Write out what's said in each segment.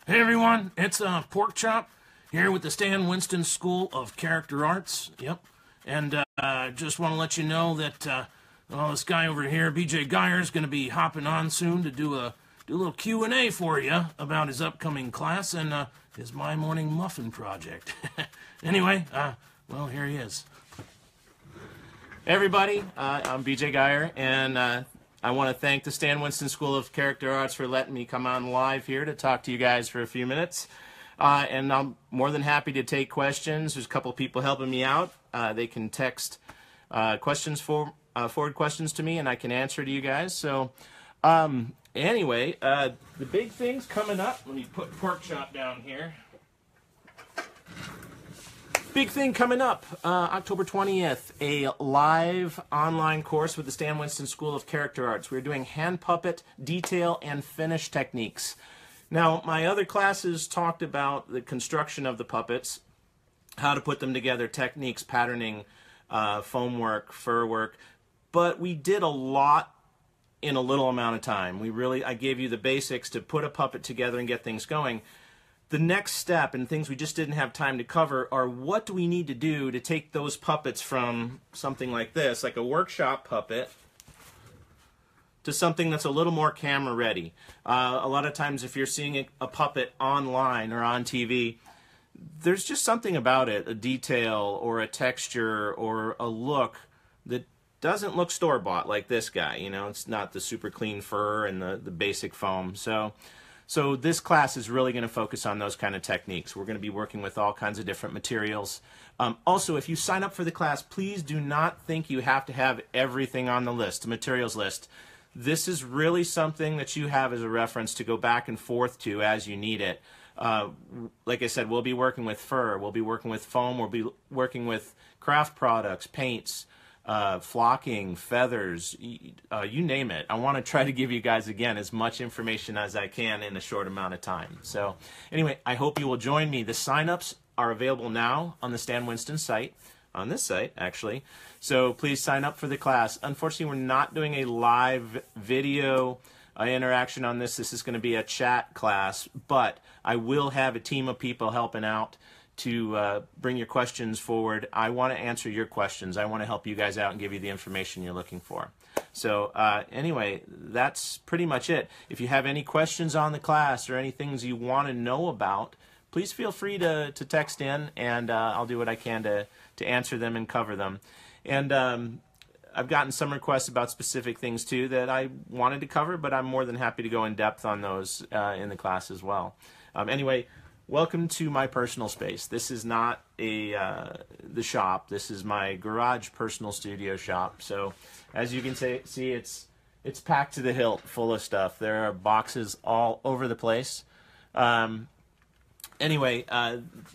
Hey everyone, it's Pork Chop here with the Stan Winston School of Character Arts. Yep, and just want to let you know that this guy over here, BJ Geyer, is going to be hopping on soon to do a little Q&A for you about his upcoming class and his My Morning Muffin project. Anyway, well, here he is. Hey everybody, I'm BJ Geyer, and I want to thank the Stan Winston School of Character Arts for letting me come on live here to talk to you guys for a few minutes. And I'm more than happy to take questions. There's a couple people helping me out. They can text forward questions to me, and I can answer to you guys. So anyway, the big thing's coming up. Let me put Pork Chop down here. Big thing coming up, October 20th, a live online course with the Stan Winston School of Character Arts. We're doing hand puppet, detail, and finish techniques. Now, my other classes talked about the construction of the puppets, how to put them together, techniques, patterning, foam work, fur work, but we did a lot in a little amount of time. I gave you the basics to put a puppet together and get things going. The next step, and things we just didn't have time to cover, are what do we need to do to take those puppets from something like this, like a workshop puppet, to something that's a little more camera ready. A lot of times if you're seeing a puppet online or on TV, there's just something about it, a detail or a texture or a look that doesn't look store-bought like this guy. You know, it's not the super clean fur and the basic foam. So this class is really going to focus on those kind of techniques. We're going to be working with all kinds of different materials. Also, if you sign up for the class, please do not think you have to have everything on the list, the materials list. This is really something that you have as a reference to go back and forth to as you need it. Like I said, we'll be working with fur, we'll be working with foam, we'll be working with craft products, paints, flocking, feathers, you name it. I want to try to give you guys, again, as much information as I can in a short amount of time. So anyway, I hope you will join me. The sign-ups are available now on the Stan Winston site, on this site, actually. So please sign up for the class. Unfortunately, we're not doing a live video interaction on this. This is going to be a chat class, but I will have a team of people helping out to bring your questions forward. I want to answer your questions. I want to help you guys out and give you the information you're looking for. So anyway, that's pretty much it. If you have any questions on the class or any things you want to know about, please feel free to text in, and I'll do what I can to answer them and cover them. And I've gotten some requests about specific things too that I wanted to cover, but I'm more than happy to go in depth on those in the class as well. Anyway, welcome to my personal space. This is not the shop. This is my garage personal studio shop. So as you can see, it's packed to the hilt, full of stuff. There are boxes all over the place. Anyway,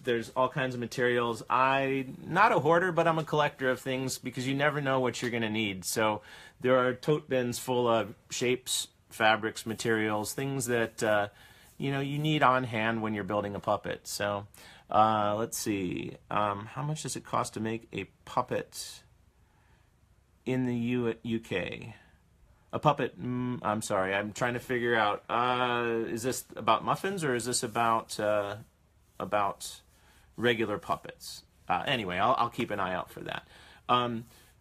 there's all kinds of materials. I'm not a hoarder, but I'm a collector of things because you never know what you're going to need. So there are tote bins full of shapes, fabrics, materials, things that you know, you need on hand when you're building a puppet. So let's see, how much does it cost to make a puppet in the UK? A puppet, I'm sorry, I'm trying to figure out, is this about muffins or is this about regular puppets? Anyway, I'll keep an eye out for that.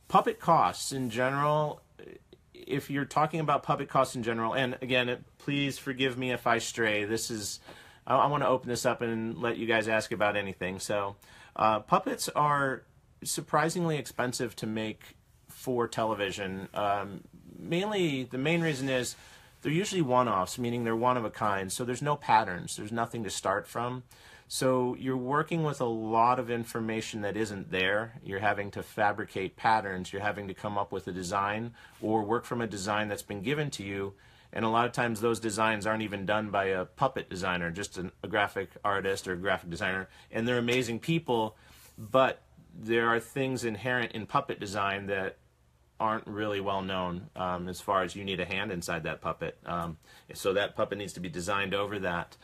Puppet costs in general, if you're talking about puppet costs in general, and again, please forgive me if I stray. I want to open this up and let you guys ask about anything. So puppets are surprisingly expensive to make for television. Mainly, the main reason is they're usually one-offs, meaning they're one of a kind, so there's no patterns. There's nothing to start from. So you're working with a lot of information that isn't there. You're having to fabricate patterns. You're having to come up with a design or work from a design that's been given to you. And a lot of times those designs aren't even done by a puppet designer, just a graphic artist or a graphic designer. And they're amazing people, but there are things inherent in puppet design that aren't really well known as far as you need a hand inside that puppet. So that puppet needs to be designed over that.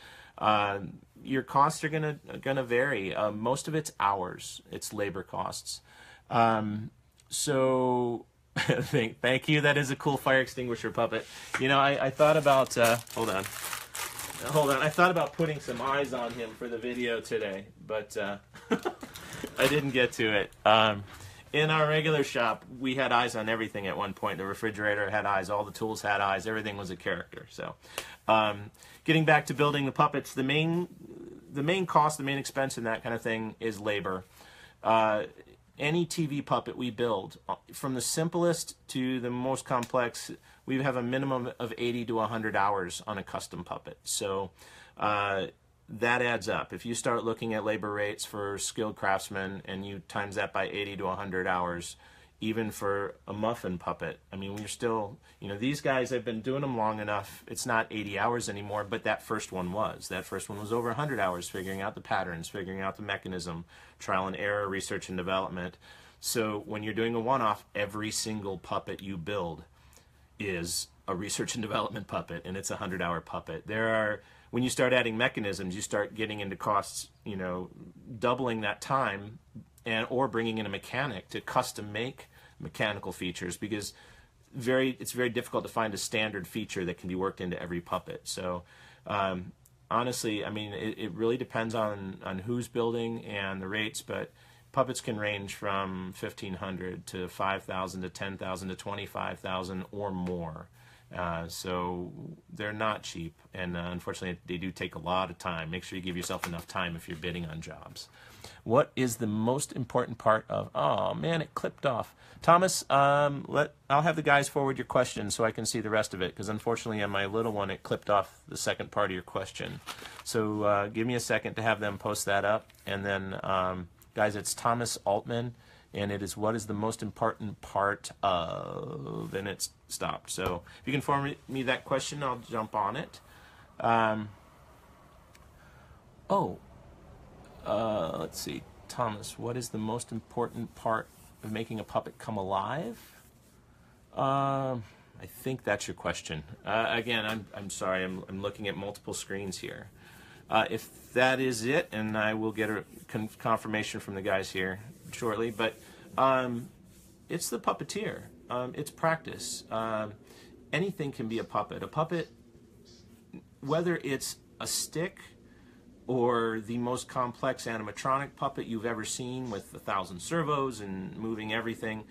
Your costs are gonna vary. Most of it's hours. It's labor costs. So thank you. That is a cool fire extinguisher puppet. You know, I thought about. Hold on. hold on. I thought about putting some eyes on him for the video today, but I didn't get to it. In our regular shop, we had eyes on everything at one point. The refrigerator had eyes. All the tools had eyes. Everything was a character. So, getting back to building the puppets, the main cost, the main expense in that kind of thing is labor. Any TV puppet we build, from the simplest to the most complex, we have a minimum of 80 to 100 hours on a custom puppet. So that adds up. If you start looking at labor rates for skilled craftsmen and you times that by 80 to 100 hours, even for a muffin puppet, I mean, we're still, you know, these guys have been doing them long enough. It's not 80 hours anymore, but that first one was. That first one was over 100 hours figuring out the patterns, figuring out the mechanism, trial and error, research and development. So when you're doing a one-off, every single puppet you build is a research and development puppet, and it's a 100-hour puppet. When you start adding mechanisms, you start getting into costs, you know, doubling that time, or bringing in a mechanic to custom make mechanical features, because it's very difficult to find a standard feature that can be worked into every puppet. So honestly, I mean, it really depends on who's building and the rates, but puppets can range from $1,500 to $5,000 to $10,000 to $25,000 or more. So they're not cheap, and unfortunately they do take a lot of time. Make sure you give yourself enough time if you're bidding on jobs. What is the most important part of... Oh man, it clipped off. Thomas, I'll have the guys forward your question so I can see the rest of it, because unfortunately on my little one it clipped off the second part of your question. So give me a second to have them post that up, and then guys, it's Thomas Altman, and it is what is the most important part of, and it's stopped. So if you can forward me that question, I'll jump on it. Let's see, Thomas, what is the most important part of making a puppet come alive? I think that's your question. Again, I'm sorry, I'm looking at multiple screens here. If that is it, and I will get a confirmation from the guys here shortly, but it's the puppeteer. It's practice. Anything can be a puppet. A puppet, whether it's a stick or the most complex animatronic puppet you've ever seen with 1,000 servos and moving everything,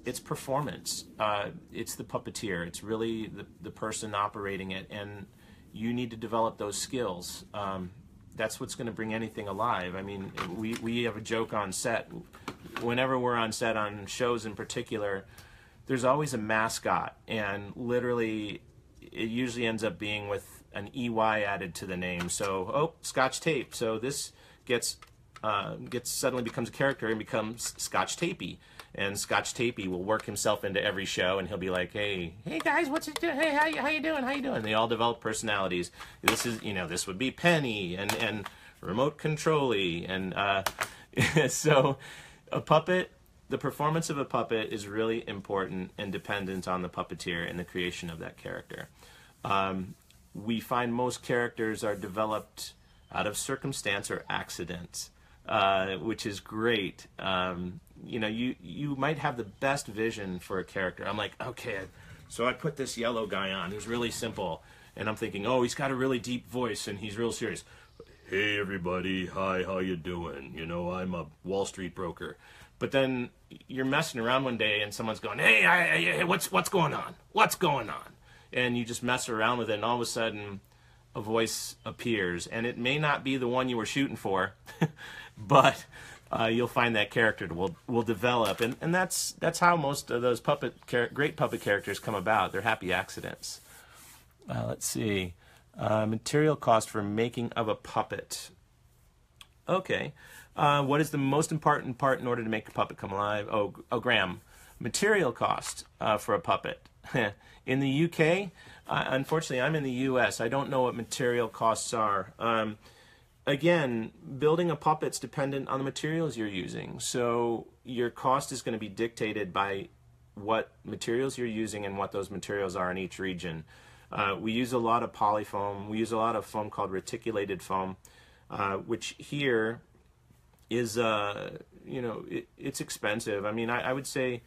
it's performance. It's the puppeteer. It's really the person operating it, and you need to develop those skills. That's what's going to bring anything alive. I mean, we have a joke on set. Whenever we're on set on shows in particular, there's always a mascot, and literally it usually ends up being with an EY added to the name. So, oh, Scotch tape. So this suddenly becomes a character and becomes Scotch Tapey. And Scotch Tapey will work himself into every show, and he'll be like, hey guys, what's it doing? Hey, how you doing? How you doing? They all develop personalities. This is, you know, this would be Penny and remote control-y, and so a puppet, the performance of a puppet is really important and dependent on the puppeteer and the creation of that character. We find most characters are developed out of circumstance or accident, which is great. You know, you might have the best vision for a character. I'm like, okay, so I put this yellow guy on who's really simple, and I'm thinking, oh, he's got a really deep voice and he's real serious. Hey everybody, hi, how you doing? You know, I'm a Wall Street broker. But then you're messing around one day and someone's going, hey, what's going on? What's going on? And you just mess around with it, and all of a sudden a voice appears, and it may not be the one you were shooting for, but you'll find that character will develop, and that's how most of those great puppet characters come about. They're happy accidents. Let's see, material cost for making of a puppet. Okay, what is the most important part in order to make a puppet come alive? Oh, Graham, material cost for a puppet. In the UK, unfortunately, I'm in the US. I don't know what material costs are. Again, building a puppet's dependent on the materials you're using. So your cost is going to be dictated by what materials you're using and what those materials are in each region. We use a lot of polyfoam. We use a lot of foam called reticulated foam, which here is, you know, it's expensive. I mean, I would say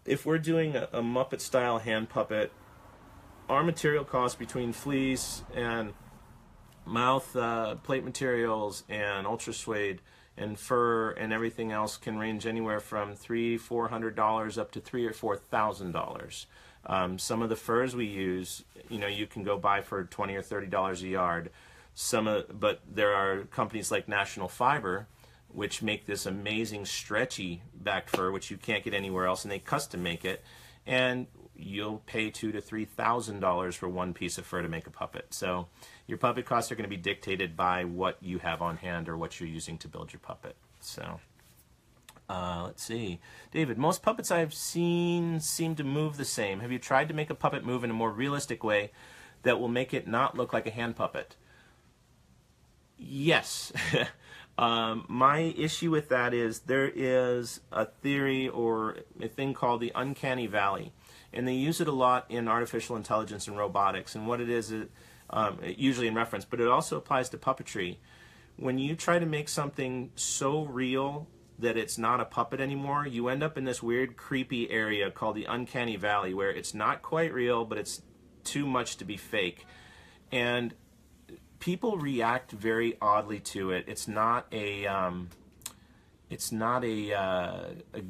if we're doing a Muppet-style hand puppet, our material costs between fleece and mouth plate materials and ultra suede and fur and everything else can range anywhere from $300-400 up to $3,000 or $4,000. Some of the furs we use, you can go buy for $20 or $30 a yard. But there are companies like National Fiber, which make this amazing stretchy back fur, which you can't get anywhere else, and they custom make it, and you'll pay $2,000 to $3,000 for one piece of fur to make a puppet. So your puppet costs are going to be dictated by what you have on hand or what you're using to build your puppet. So let's see. David, most puppets I've seen seem to move the same. Have you tried to make a puppet move in a more realistic way that will make it not look like a hand puppet? Yes. My issue with that is there is a theory or a thing called the uncanny valley, and they use it a lot in artificial intelligence and robotics. And what it is, usually in reference, but it also applies to puppetry. When you try to make something so real that it's not a puppet anymore, you end up in this weird, creepy area called the uncanny valley, where it's not quite real, but it's too much to be fake. And people react very oddly to it. It's not a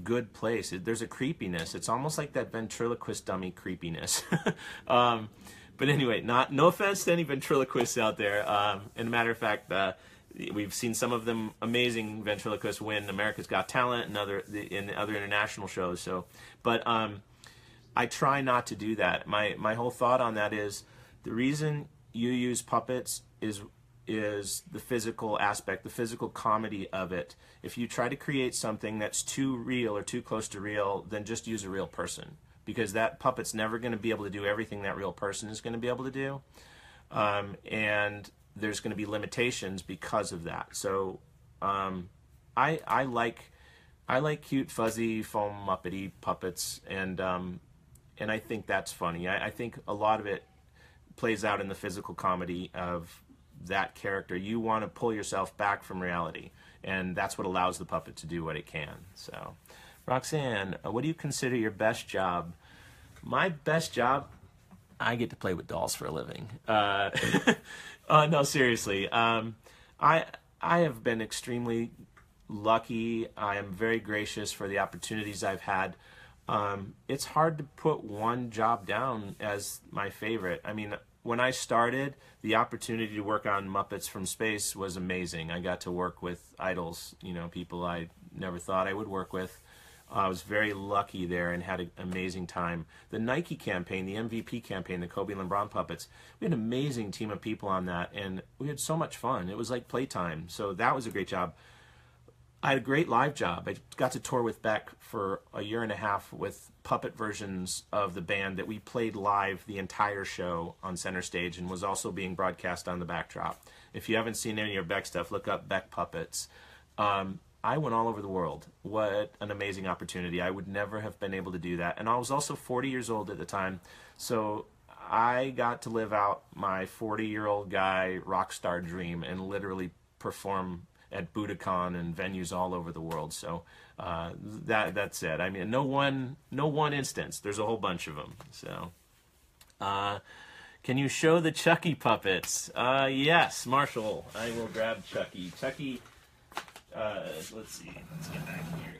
good place. There's a creepiness. It's almost like that ventriloquist dummy creepiness. But anyway, no offense to any ventriloquists out there. And a matter of fact, we've seen some of them amazing ventriloquists win America's Got Talent and other international shows. So, but I try not to do that. My whole thought on that is the reason you use puppets is the physical aspect, the physical comedy of it. If you try to create something that's too real or too close to real, then just use a real person, because that puppet's never going to be able to do everything that real person is going to be able to do, and there's going to be limitations because of that. So I like cute, fuzzy, foam Muppety puppets, and I think that's funny. I think a lot of it plays out in the physical comedy of that character. You want to pull yourself back from reality, and that's what allows the puppet to do what it can. So, Roxanne, what do you consider your best job? My best job, I get to play with dolls for a living. No, seriously. I have been extremely lucky. I am very gracious for the opportunities I've had. It's hard to put one job down as my favorite. I mean, when I started, the opportunity to work on Muppets from Space was amazing. I got to work with idols, people I never thought I would work with. I was very lucky there and had an amazing time. The Nike campaign, the MVP campaign, the Kobe and LeBron puppets, we had an amazing team of people on that, and we had so much fun. It was like playtime, so that was a great job. I had a great live job. I got to tour with Beck for a year and a half with puppet versions of the band that we played live the entire show on center stage, and was also being broadcast on the backdrop. If you haven't seen any of your Beck stuff, look up Beck Puppets. I went all over the world. What an amazing opportunity. I would never have been able to do that. And I was also 40 years old at the time, so I got to live out my 40-year-old guy rock star dream and literally perform at Budokan and venues all over the world. So that's it. I mean, no one instance. There's a whole bunch of them. So, can you show the Chucky puppets? Yes, Marshall. I will grab Chucky. Chucky. Let's see. Let's get back here.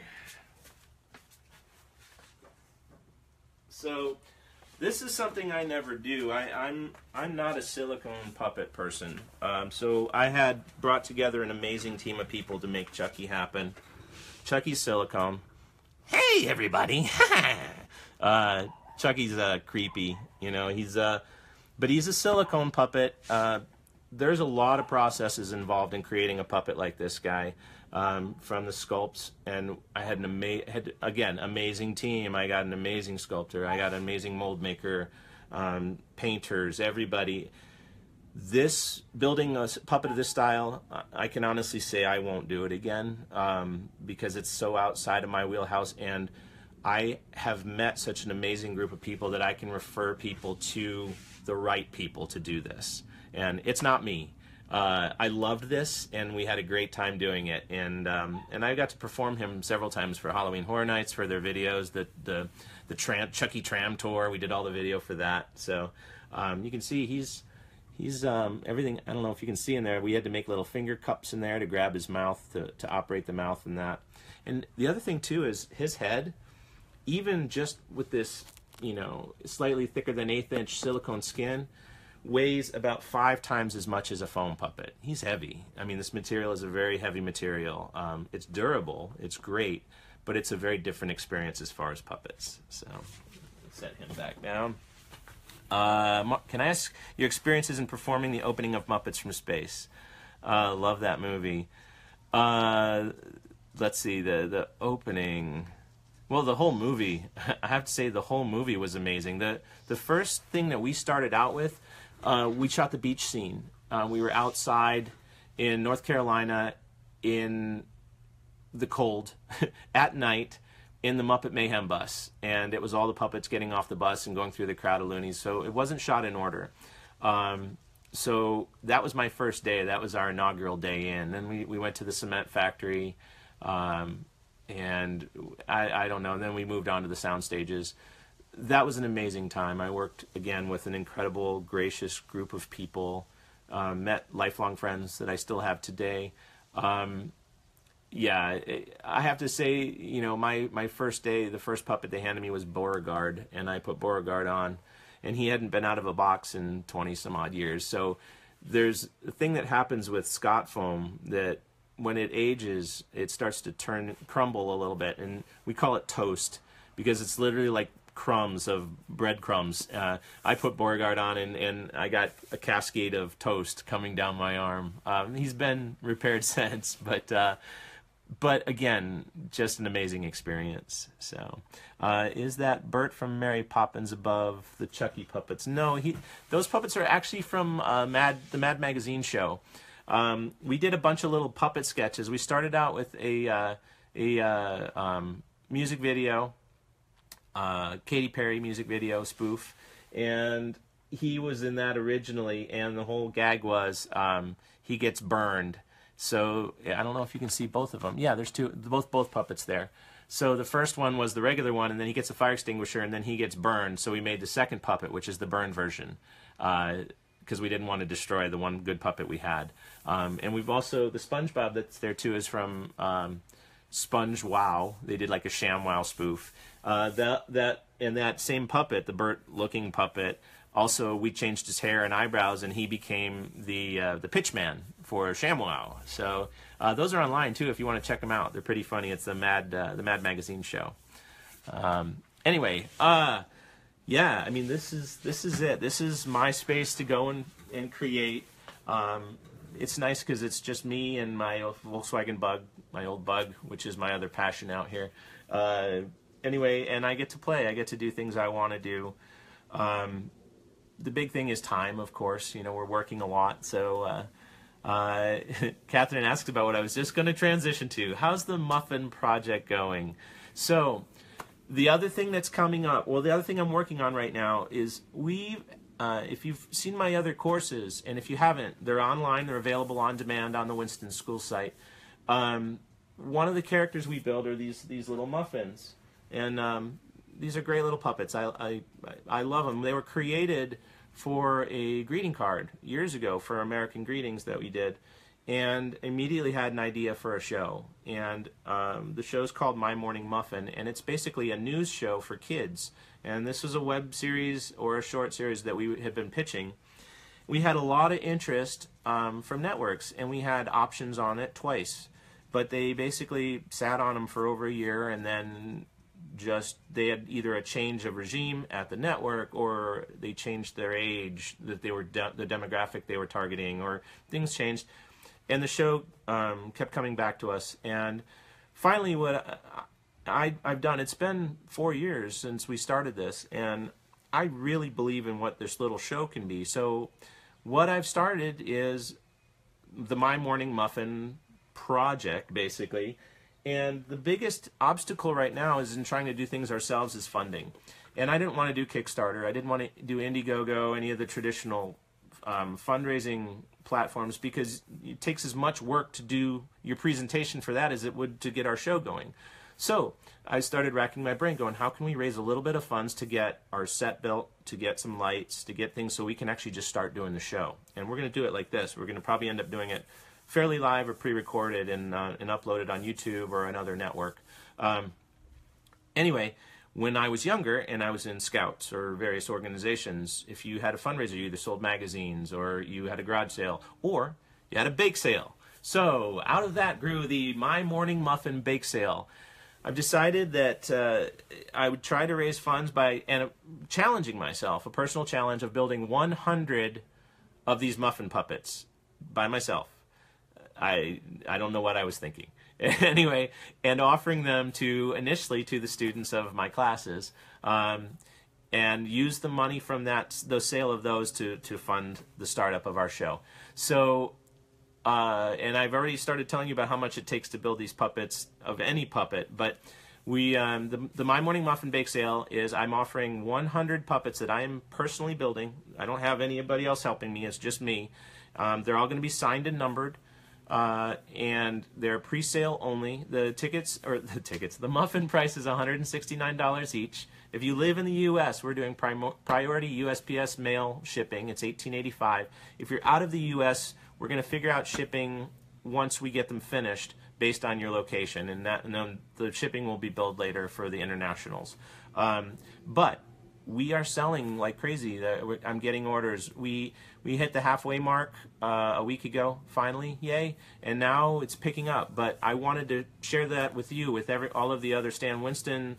So, this is something I never do. I'm not a silicone puppet person. So I had brought together an amazing team of people to make Chucky happen. Chucky's silicone. Hey everybody! Chucky's creepy. But he's a silicone puppet. There's a lot of processes involved in creating a puppet like this guy. From the sculpts, and I had an amazing team. I got an amazing sculptor. I got an amazing mold maker, painters, everybody. Building a puppet of this style, I can honestly say I won't do it again, because it's so outside of my wheelhouse, and I have met such an amazing group of people that I can refer people to the right people to do this. And it's not me. I loved this, and we had a great time doing it, and I got to perform him several times for Halloween Horror Nights for their videos. The Chucky Tram tour, we did all the video for that. So You can see he's everything. I don't know if you can see in there. We had to make little finger cups in there to grab his mouth to operate the mouth and that. And the other thing too is his head, even just with this, you know, slightly thicker than 1/8 inch silicone skin, weighs about 5 times as much as a foam puppet. He's heavy. I mean, this material is a very heavy material. It's durable. It's great, but it's a very different experience as far as puppets. So set him back down. Can I ask your experiences in performing the opening of Muppets from Space? Love that movie. Let's see, the opening. Well, the whole movie. I have to say the whole movie was amazing. The first thing that we started out with, we shot the beach scene. We were outside in North Carolina in the cold at night in the Muppet Mayhem bus, and it was all the puppets getting off the bus and going through the crowd of loonies, so it wasn't shot in order. So that was my first day. That was our inaugural day in. Then we went to the cement factory, and I don't know, and then we moved on to the sound stages. That was an amazing time. I worked, again, with an incredible, gracious group of people, met lifelong friends that I still have today. Yeah, I have to say, you know, my first day, the first puppet they handed me was Beauregard, and I put Beauregard on, and he hadn't been out of a box in 20 some odd years. So there's a thing that happens with Scott foam that when it ages, it starts to crumble a little bit, and we call it toast because it's literally like crumbs of breadcrumbs. I put Beauregard on, and I got a cascade of toast coming down my arm. He's been repaired since, but again, just an amazing experience. So, is that Bert from Mary Poppins above the Chucky Puppets? No, those puppets are actually from the Mad Magazine show. We did a bunch of little puppet sketches. We started out with a music video, Katy Perry music video spoof, and he was in that originally, and the whole gag was he gets burned. So I don't know if you can see both of them. Yeah, there's both puppets there. So the first one was the regular one, and then he gets a fire extinguisher, and then he gets burned. So we made the second puppet, which is the burn version, because we didn't want to destroy the one good puppet we had. And we've also, the SpongeBob that's there too is from Sponge Wow. They did like a ShamWow spoof. And that same puppet, the Bert-looking puppet, also we changed his hair and eyebrows, and he became the Pitchman for ShamWow. So those are online too if you want to check them out. They're pretty funny. It's the Mad Magazine show. Anyway, yeah, I mean this is it. This is my space to go and create. It's nice because it's just me and my Volkswagen Bug, my old Bug, which is my other passion out here. Anyway, and I get to play. I get to do things I want to do. The big thing is time, of course. You know, we're working a lot. So Catherine asked about what I was just going to transition to. How's the muffin project going? So the other thing that's coming up, well, the other thing I'm working on right now is if you've seen my other courses, and if you haven't, they're online. They're available on demand on the Winston School site. One of the characters we build are these little muffins. And these are great little puppets. I love them. They were created for a greeting card years ago for American Greetings that we did, and immediately had an idea for a show. And the show's called My Morning Muffin, and it's basically a news show for kids. And this was a web series or a short series that we had been pitching. We had a lot of interest from networks, and we had options on it twice. But they basically sat on them for over a year, and then they had either a change of regime at the network, or they changed their age, that they were the demographic they were targeting, or things changed, and the show kept coming back to us. And finally, what I've done, it's been 4 years since we started this, and I really believe in what this little show can be. So what I've started is the My Morning Muffin project, basically. And the biggest obstacle right now is in trying to do things ourselves is funding. And I didn't want to do Kickstarter. I didn't want to do Indiegogo, any of the traditional fundraising platforms, because it takes as much work to do your presentation for that as it would to get our show going. So I started racking my brain going, how can we raise a little bit of funds to get our set built, to get some lights, to get things so we can actually just start doing the show. And we're going to do it like this. We're going to probably end up doing it fairly live or pre-recorded and uploaded on YouTube or another network. Anyway, when I was younger and I was in Scouts or various organizations, if you had a fundraiser, you either sold magazines or you had a garage sale or you had a bake sale. So out of that grew the My Morning Muffin Bake Sale. I've decided that I would try to raise funds by challenging myself, a personal challenge of building 100 of these muffin puppets by myself. I don't know what I was thinking. Anyway, and offering them initially to the students of my classes, and use the money from the sale of those to fund the startup of our show. So, and I've already started telling you about how much it takes to build these puppets, of any puppet, but the My Morning Muffin Bake Sale is I'm offering 100 puppets that I am personally building. I don't have anybody else helping me, it's just me. They're all going to be signed and numbered. And they're pre-sale only. The muffin price is $169 each. If you live in the U.S., we're doing priority USPS mail shipping. It's $18.85. If you're out of the U.S., we're going to figure out shipping once we get them finished based on your location, and then the shipping will be billed later for the internationals. But we are selling like crazy. I'm getting orders. We hit the halfway mark a week ago, finally, yay, and now it's picking up. But I wanted to share that with you, with all of the other Stan Winston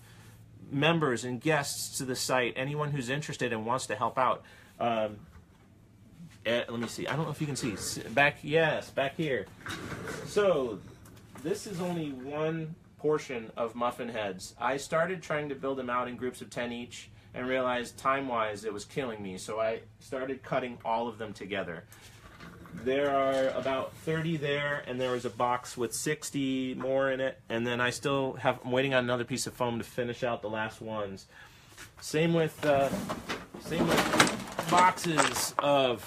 members and guests to the site, anyone who's interested and wants to help out. Let me see. I don't know if you can see. Back here. So this is only one portion of muffin heads. I started trying to build them out in groups of 10 each, and realized time-wise it was killing me, so I started cutting all of them together. There are about 30 there, and there was a box with 60 more in it, and then I'm waiting on another piece of foam to finish out the last ones. Same with boxes of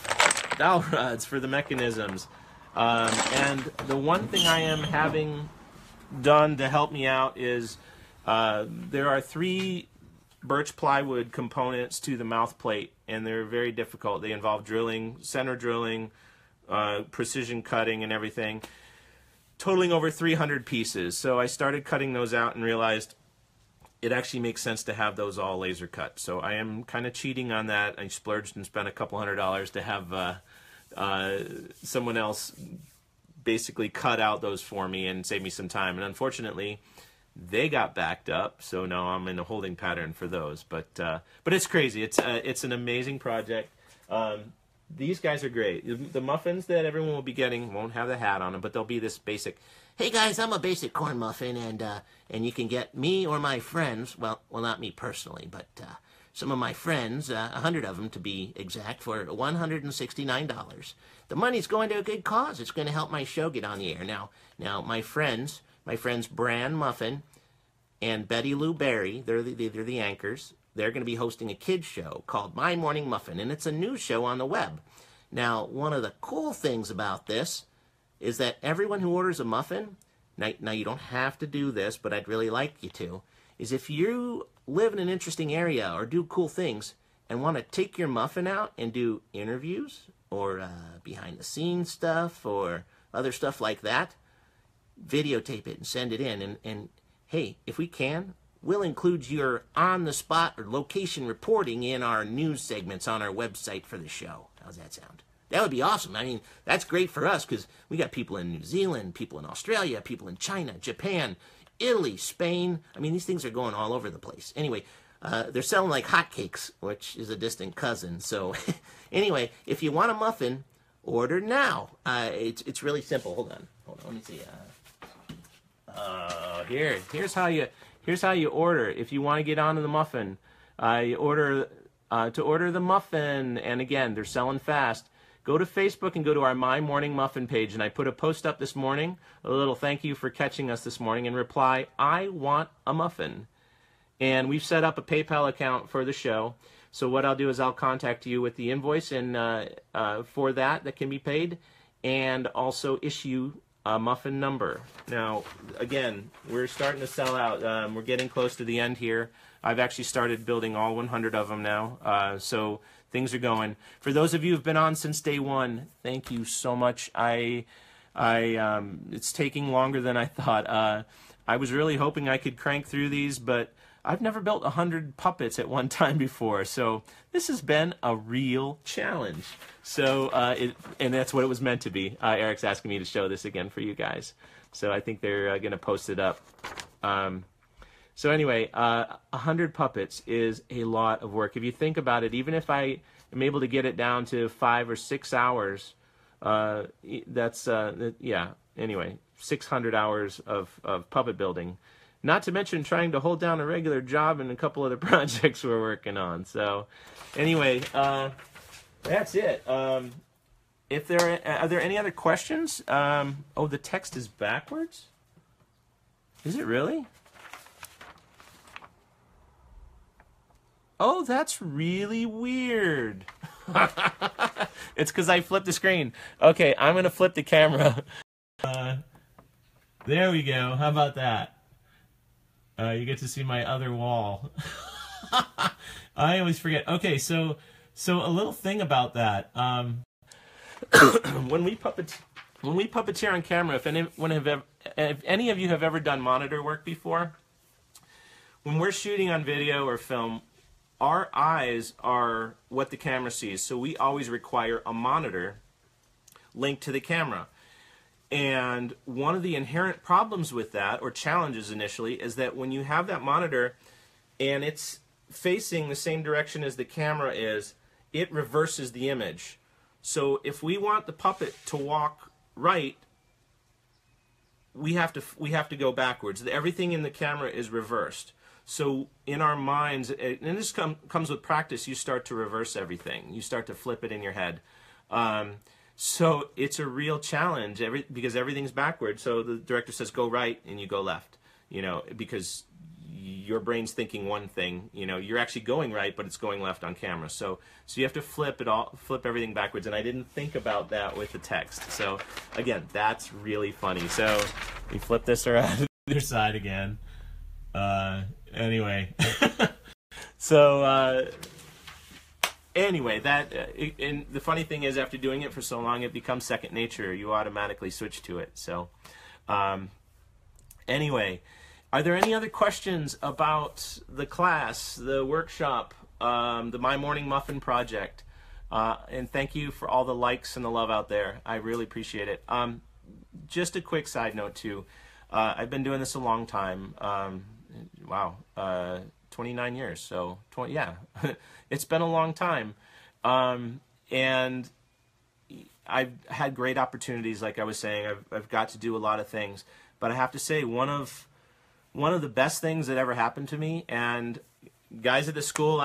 dowel rods for the mechanisms. And the one thing I am having done to help me out is there are 3 birch plywood components to the mouth plate, and they're very difficult. They involve drilling, center drilling, precision cutting and everything, totaling over 300 pieces. So I started cutting those out and realized it actually makes sense to have those all laser cut. So I am kind of cheating on that. I splurged and spent a couple $100 to have someone else basically cut out those for me and save me some time. And unfortunately, they got backed up, so now I'm in a holding pattern for those. But it's crazy. It's an amazing project. These guys are great. The muffins that everyone will be getting won't have the hat on them, but they'll be this basic. Hey guys, I'm a basic corn muffin, and you can get me or my friends. Well, not me personally, but some of my friends, 100 of them to be exact, for $169. The money's going to a good cause. It's going to help my show get on the air. Now my friends Bran Muffin and Betty Lou Berry, they're the Yankers. They're going to be hosting a kids show called My Morning Muffin, and it's a news show on the web. Now, one of the cool things about this is that everyone who orders a muffin, now you don't have to do this, but I'd really like you to, is if you live in an interesting area or do cool things and want to take your muffin out and do interviews or behind-the-scenes stuff or other stuff like that, videotape it and send it in, and hey, if we can, we'll include your on-the-spot or location reporting in our news segments on our website for the show. How's that sound? That would be awesome. I mean, that's great for us because we got people in New Zealand, people in Australia, people in China, Japan, Italy, Spain. I mean, these things are going all over the place. Anyway, they're selling like hotcakes, which is a distant cousin. So anyway, if you want a muffin, order now. It's really simple. Hold on, let me see. Here's how you order. If you want to get onto the muffin, you order to order the muffin, and again, they're selling fast. Go to Facebook and go to our My Morning Muffin page, and I put a post up this morning, a little thank you for catching us this morning, and reply, I want a muffin. And we've set up a PayPal account for the show. So what I'll do is I'll contact you with the invoice and for that can be paid, and also issue muffin number. Now, again, we're starting to sell out. We're getting close to the end here. I've actually started building all 100 of them now, so things are going. For those of you who've been on since day one, thank you so much. It's taking longer than I thought. I was really hoping I could crank through these, but I've never built 100 puppets at one time before, so this has been a real challenge. So, and that's what it was meant to be. Eric's asking me to show this again for you guys, so I think they're going to post it up. So anyway, 100 puppets is a lot of work. If you think about it, even if I am able to get it down to 5 or 6 hours, that's, yeah, anyway, 600 hours of puppet building. Not to mention trying to hold down a regular job and a couple other projects we're working on. So anyway, that's it. Are there any other questions? Oh, the text is backwards? Is it really? Oh, that's really weird. It's because I flipped the screen. Okay, I'm going to flip the camera. There we go. How about that? You get to see my other wall. I always forget. Okay, so a little thing about that. When we puppeteer on camera, if any of you have ever done monitor work before, when we're shooting on video or film, our eyes are what the camera sees, so we always require a monitor linked to the camera. And one of the inherent problems with that, or challenges initially, is that when you have that monitor and it's facing the same direction as the camera is, it reverses the image. So if we want the puppet to walk right, we have to go backwards. Everything in the camera is reversed. So in our minds, and this comes with practice, you start to reverse everything. You start to flip it in your head. So it's a real challenge because everything's backwards. So the director says, go right, and you go left. You know, because your brain's thinking one thing. You know, you're actually going right, but it's going left on camera. So you have to flip everything backwards. And I didn't think about that with the text. So again, that's really funny. So we flip this around to the other side again. Anyway, so anyway, and the funny thing is, after doing it for so long, it becomes second nature. You automatically switch to it. So anyway, are there any other questions about the class, the workshop, the My Morning Muffin project? And thank you for all the likes and the love out there. I really appreciate it. Just a quick side note too. I've been doing this a long time. Wow, 29 years. So, yeah, it's been a long time. And I've had great opportunities, like I was saying. I've got to do a lot of things. But I have to say, one of the best things that ever happened to me, and guys at the school,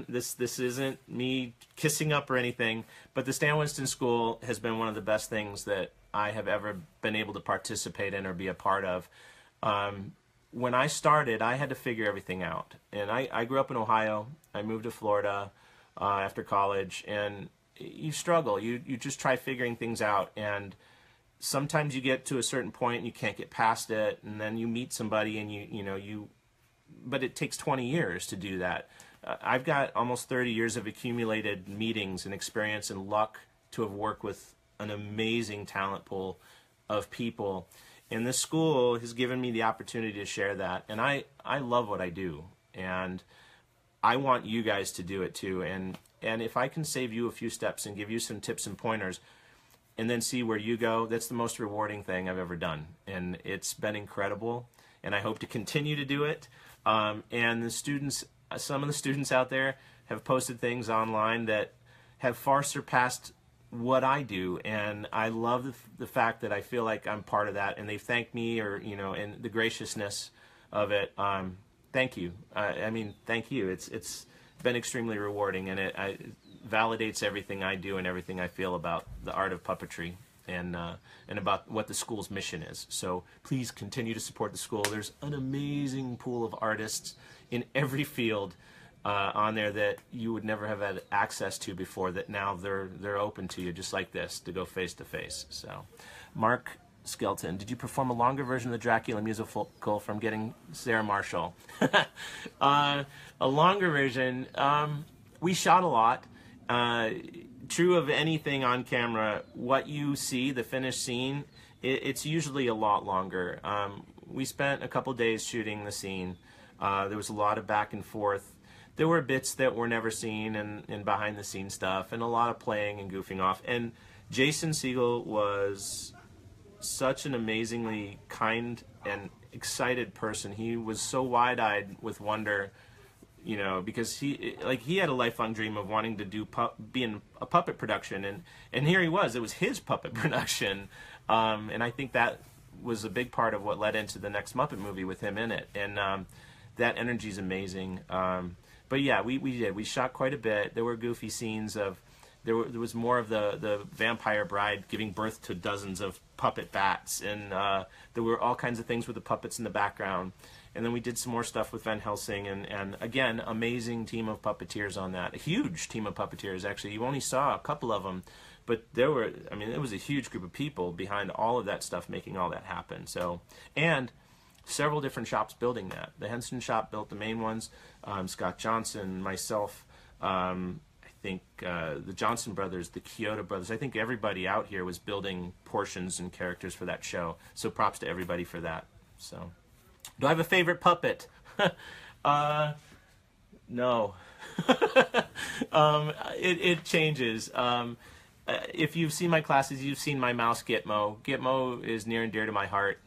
this isn't me kissing up or anything, but the Stan Winston School has been one of the best things that I have ever been able to participate in or be a part of. When I started, I had to figure everything out. And I grew up in Ohio. I moved to Florida after college, and you struggle. You just try figuring things out, and sometimes you get to a certain point and you can't get past it, and then you meet somebody and but it takes 20 years to do that. I've got almost 30 years of accumulated meetings and experience and luck to have worked with an amazing talent pool of people. And this school has given me the opportunity to share that. And I love what I do. And I want you guys to do it too. And if I can save you a few steps and give you some tips and pointers and then see where you go, that's the most rewarding thing I've ever done. And it's been incredible. And I hope to continue to do it. And the students, some of the students out there have posted things online that have far surpassed what I do, and I love the fact that I feel like I'm part of that, and they thank me, or and the graciousness of it. Thank you. I mean, thank you. It's been extremely rewarding, and it validates everything I do and everything I feel about the art of puppetry and about what the school's mission is. So please continue to support the school. There's an amazing pool of artists in every field on there that you would never have had access to before, that now they're open to you, just like this, to go face to face. So Mark, Skelton, did you perform a longer version of the Dracula musical from getting Sarah Marshall? A longer version. We shot a lot. True of anything on camera, what you see, the finished scene, it's usually a lot longer. We spent a couple days shooting the scene. There was a lot of back and forth. There were bits that were never seen and behind the scenes stuff, and a lot of playing and goofing off. And Jason Segel was such an amazingly kind and excited person. He was so wide-eyed with wonder, you know, because he had a lifelong dream of wanting to be in a puppet production, and here he was. It was his puppet production, and I think that was a big part of what led into the next Muppet movie with him in it. And that energy is amazing. But yeah, we did. We shot quite a bit. There were goofy scenes of. There was more of the vampire bride giving birth to dozens of puppet bats, and there were all kinds of things with the puppets in the background. And then we did some more stuff with Van Helsing, and again, amazing team of puppeteers on that. A huge team of puppeteers, actually. You only saw a couple of them, but there were, I mean, it was a huge group of people behind all of that stuff, making all that happen. So, and several different shops building that. The Henson shop built the main ones. Scott Johnson, myself, I think the Johnson brothers, the Kyoto brothers, I think everybody out here was building portions and characters for that show. So props to everybody for that. So, do I have a favorite puppet? No. It changes. If you've seen my classes, you've seen my mouse Gitmo. Gitmo is near and dear to my heart.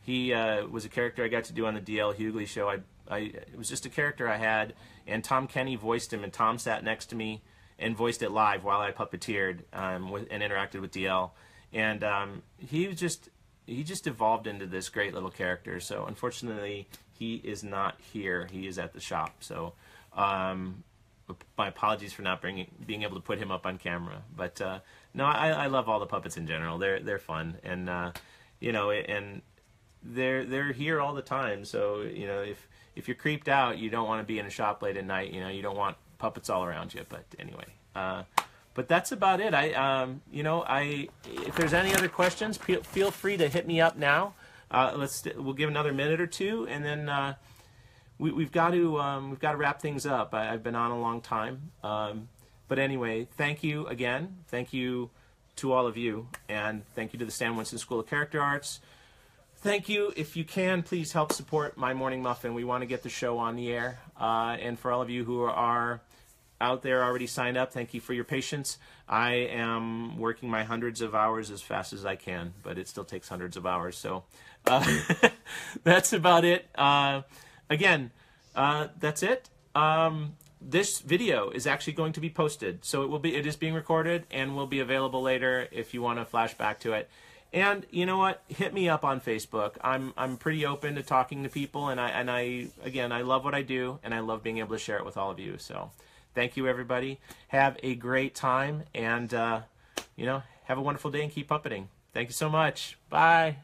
He was a character I got to do on the D.L. Hughley show. It was just a character I had, and Tom Kenny voiced him, and Tom sat next to me and voiced it live while I puppeteered and interacted with DL. And he just evolved into this great little character. So unfortunately, he is not here. He is at the shop. So my apologies for not being able to put him up on camera. But no, I love all the puppets in general. They're fun, and you know, and they're here all the time. So you know, if you're creeped out, you don't want to be in a shop late at night. You know, you don't want puppets all around you. But anyway, but that's about it. If there's any other questions, feel free to hit me up now. We'll give another minute or two, and then we've got to wrap things up. I've been on a long time, but anyway, thank you again. Thank you to all of you, and thank you to the Stan Winston School of Character Arts. Thank you. If you can, please help support My Morning Muffin. We want to get the show on the air. And for all of you who are out there already signed up, thank you for your patience. I am working my hundreds of hours as fast as I can, but it still takes hundreds of hours. So that's about it. Again, that's it. This video is actually going to be posted. So it is being recorded and will be available later if you want to flash back to it. And you know what? Hit me up on Facebook. I'm pretty open to talking to people, and I love what I do, and I love being able to share it with all of you. So, thank you, everybody. Have a great time, and have a wonderful day and keep puppeting. Thank you so much. Bye.